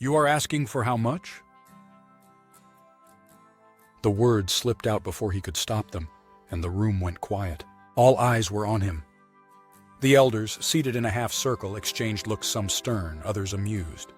You are asking for how much? The words slipped out before he could stop them, and the room went quiet. All eyes were on him. The elders, seated in a half-circle, exchanged looks, some stern, others amused.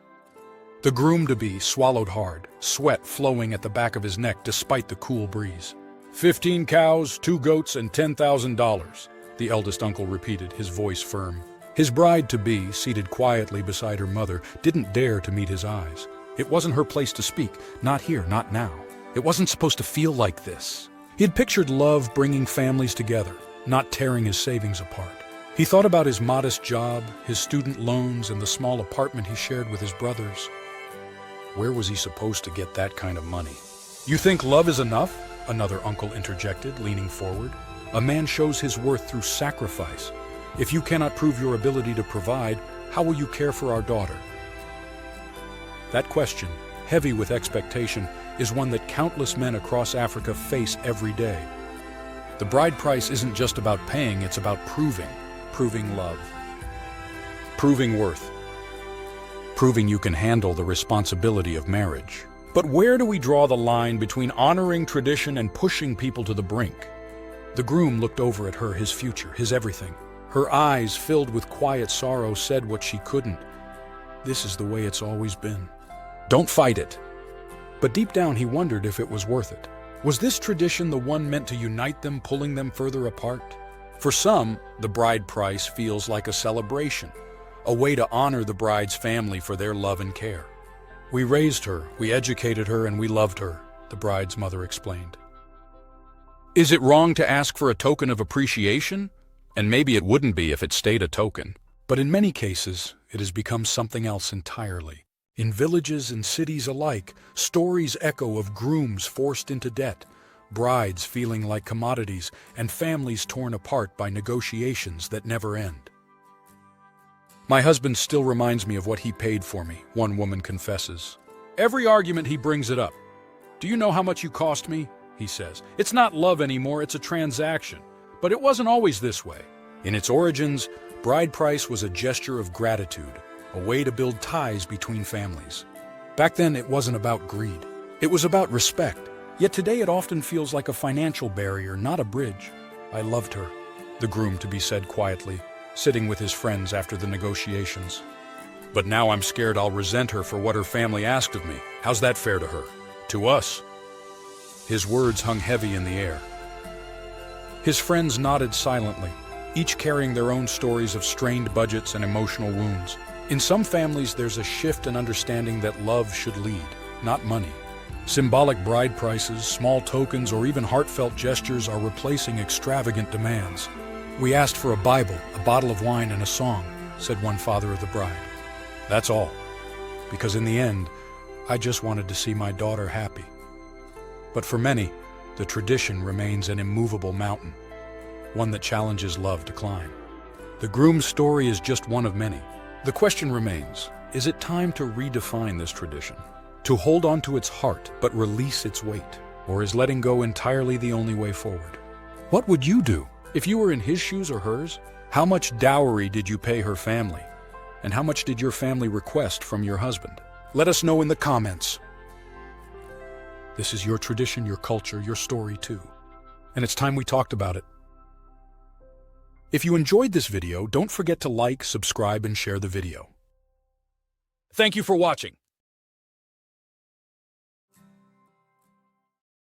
The groom-to-be swallowed hard, sweat flowing at the back of his neck despite the cool breeze. 15 cows, 2 goats, and $10,000, the eldest uncle repeated, his voice firm. His bride-to-be, seated quietly beside her mother, didn't dare to meet his eyes. It wasn't her place to speak, not here, not now. It wasn't supposed to feel like this. He had pictured love bringing families together, not tearing his savings apart. He thought about his modest job, his student loans, and the small apartment he shared with his brothers. Where was he supposed to get that kind of money? You think love is enough? Another uncle interjected, leaning forward. A man shows his worth through sacrifice. If you cannot prove your ability to provide, how will you care for our daughter? That question, heavy with expectation, is one that countless men across Africa face every day. The bride price isn't just about paying, it's about proving love, proving worth, proving you can handle the responsibility of marriage. But where do we draw the line between honoring tradition and pushing people to the brink? The groom looked over at her, his future, his everything. Her eyes, filled with quiet sorrow, said what she couldn't. This is the way it's always been. Don't fight it. But deep down he wondered if it was worth it. Was this tradition the one meant to unite them, pulling them further apart? For some, the bride price feels like a celebration, a way to honor the bride's family for their love and care. We raised her, we educated her, and we loved her, the bride's mother explained. Is it wrong to ask for a token of appreciation? And maybe it wouldn't be if it stayed a token. But in many cases, it has become something else entirely. In villages and cities alike, stories echo of grooms forced into debt, brides feeling like commodities, and families torn apart by negotiations that never end. My husband still reminds me of what he paid for me, one woman confesses. Every argument he brings it up. Do you know how much you cost me? He says. It's not love anymore, it's a transaction. But it wasn't always this way. In its origins, bride price was a gesture of gratitude, a way to build ties between families. Back then, it wasn't about greed. It was about respect. Yet today it often feels like a financial barrier, not a bridge. I loved her, the groom-to-be said quietly, sitting with his friends after the negotiations. But now I'm scared I'll resent her for what her family asked of me. How's that fair to her? To us? His words hung heavy in the air. His friends nodded silently, each carrying their own stories of strained budgets and emotional wounds. In some families, there's a shift in understanding that love should lead, not money. Symbolic bride prices, small tokens, or even heartfelt gestures are replacing extravagant demands. We asked for a Bible, a bottle of wine, and a song, said one father of the bride. That's all. Because in the end, I just wanted to see my daughter happy. But for many, the tradition remains an immovable mountain, one that challenges love to climb. The groom's story is just one of many. The question remains, is it time to redefine this tradition? To hold on to its heart but release its weight? Or is letting go entirely the only way forward? What would you do if you were in his shoes or hers? How much dowry did you pay her family? And how much did your family request from your husband? Let us know in the comments. This is your tradition, your culture, your story too. And it's time we talked about it. If you enjoyed this video, don't forget to like, subscribe, and share the video. Thank you for watching.